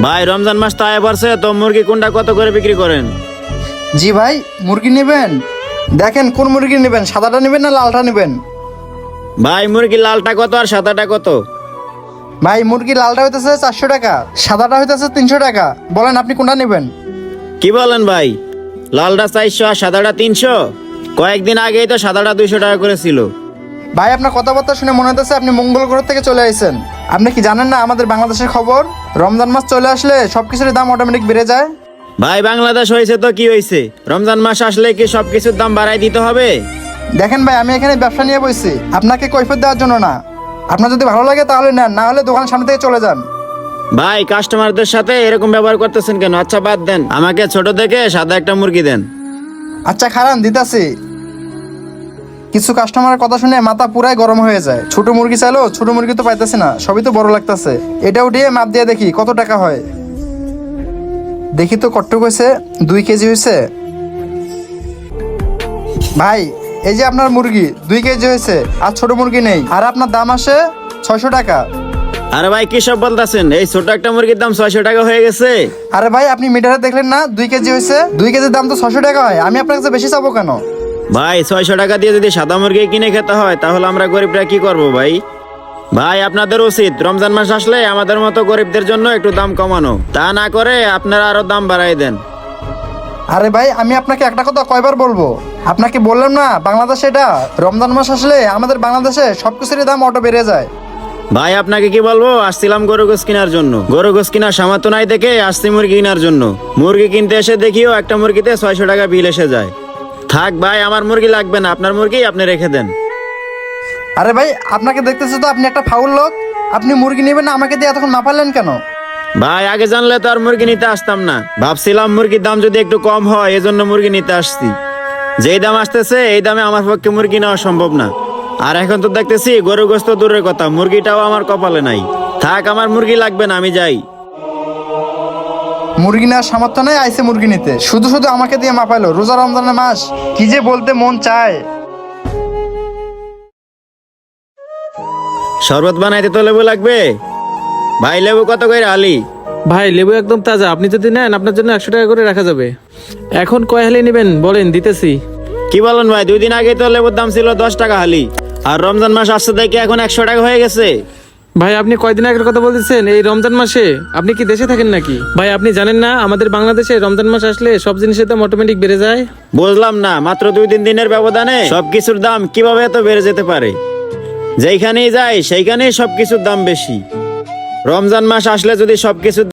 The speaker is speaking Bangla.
ভাই রমজান মাস তো আয় পড়ছে, তো মুরগি কোনটা কত করে বিক্রি করেন? জি ভাই, মুরগি নেবেন? দেখেন কোন মুরগি নেবেন, সাদাটা নেবেন না লালটা নেবেন? ভাই মুরগি লালটা কত আর সাদাটা কত? ভাই মুরগি লালটা হইতেছে 400 টাকা, সাদাটা হইতেছে 300 টাকা। বলেন আপনি কোনটা নেবেন? কি বলেন ভাই, লালটা 400 আর সাদাটা 300? কয়েকদিন আগেই তো সাদাটা 200 টাকা করে ছিল। ভাই আপনার কথাবার্তা শুনে মনে হচ্ছে আপনি মঙ্গল গ্রহ থেকে চলে আসছেন। আপনি কি জানেন না আমাদের বাংলাদেশের খবর? রমজান মাস চলে আসলে সবকিছুর দাম অটোমেটিক বেড়ে যায়। ভাই বাংলাদেশ হয়েছে তো কি হয়েছে, রমজান মাস আসলে কি সবকিছুর দাম বাড়াই দিতে হবে? দেখেন ভাই, আমি এখানে ব্যবসা নিয়ে বসছি, আপনাকে কৈফিয়ত দেওয়ার জন্য না। আপনার যদি ভালো লাগে তাহলে নেন, না হলে দোকানের সামনে থেকে চলে যান। ভাই কাস্টমারদের সাথে এরকম ব্যবহার করতেছেন কেন? আচ্ছা বাদ দেন, আমাকে ছোট থেকে সাদা একটা মুরগি দেন। আচ্ছা খারান, দিতাছি। কিছু কাস্টমারের কথা শুনে মাথা পুরাই গরম হয়ে যায়। ছোট মুরগি চাইলো, ছোট মুরগি তো পাইতেছি না, সবই তো বড় লাগতেছে। এটা উঠিয়ে মাপ দিয়ে দেখি কত টাকা হয়। দেখি তো কট্টুক হয়েছে, 2 কেজি হয়েছে। ভাই এই যে আপনার মুরগি 2 কেজি হয়েছে, আর ছোট মুরগি নেই, আর আপনার দাম আসে 600 টাকা। আরে ভাই কি সব বলতেছেন, এই ছোট একটা মুরগির দাম 600 টাকা হয়ে গেছে? আরে ভাই আপনি মিটারে দেখলেন না 2 কেজি হয়েছে? 2 কেজির দাম তো 600 টাকা হয়, আমি আপনার কাছে বেশি চাবো কেন? ভাই 600 টাকা দিয়ে যদি সাদা মুরগি কিনে খেতে হয় তাহলে আমরা গরিবরা কি করব ভাই? ভাই আপনাদের উচিত রমজান মাস আসলে আমাদের মতো গরিবদের জন্য একটু দাম কমানো, তা না করে আপনারা আরো দাম বাড়াই দেন। আরে ভাই আমি আপনাকে একটা কথা কয়বার বলবো? আপনাকে বললাম না বাংলাদেশে এটা রমজান মাস আসলে আমাদের বাংলাদেশে সবকিছুরই দাম অটো বেড়ে যায়। ভাই আপনাকে কি বলবো, আসছিলাম গরু গোস কেনার জন্য, গরু গোস কেনার সামর্থ্য নাই দেখে আসছি মুরগি কেনার জন্য। মুরগি কিনতে এসে দেখিও একটা মুরগিতে 600 টাকা বিল এসে যায়। থাক ভাই, আমার মুরগি লাগবে না, আপনার মুরগি আপনি রেখে দেন। আরে ভাই আপনাকে দেখতেছো তো আপনি একটা ফাউল লোক। আপনি মুরগি নেবেন না, আমাকে দিয়ে এতক্ষণ মাপালেন কেন? ভাই আগে জানলে তো আর মুরগি নিতে আসতাম না, ভাবছিলাম মুরগির দাম যদি একটু কম হয় এজন্য মুরগি নিতে আসছি। যেই দাম আসতেছে এই দামে আমার পক্ষে মুরগি নেওয়া সম্ভব না। আর এখন তো দেখতেছি গরু গোস্ত দূরের কথা, মুরগিটাও আমার কপালে নাই। থাক, আমার মুরগি লাগবে না, আমি যাই। মুরগি নেওয়ার সামর্থ্য নেই, আইসে মুরগি নিতে, শুধু শুধু আমাকে দিয়ে মাপাইলো। রোজা রমজানের মাস, কি যে বলতে মন চায়। শরবত বানাইতে তো লেবু লাগবে। ভাই লেবু কত করে আলি? ভাই লেবু একদম তাজা, আপনি যদি নেন আপনার জন্য 100 টাকা করে রাখা যাবে। এখন কয় হালি নেবেন বলেন, দিতেছি। কি বলেন ভাই, 2 দিন আগে তো লেবুর দাম ছিল 10 টাকা হালি, আর রমজান মাস আসছে দেখে এখন 100 টাকা হয়ে গেছে। ভাই আপনি কয়দিন আগের কথা বলতেছেন এই রমজান মাসে? আপনি কি দেশে থাকেন নাকি? ভাই আপনি জানেন না আমাদের বাংলাদেশে রমজান মাস আসলে সব জিনিসের দাম অটোমেটিক বেড়ে যায়? বুঝলাম না, মাত্র 2-3 দিনের ব্যবধানে সবকিছুর দাম কিভাবে এত বেড়ে যেতে পারে? যেইখানেই যাই সেইখানেই সবকিছুর দাম বেশি। রমজান মাস আসলে যদি সবকিছুর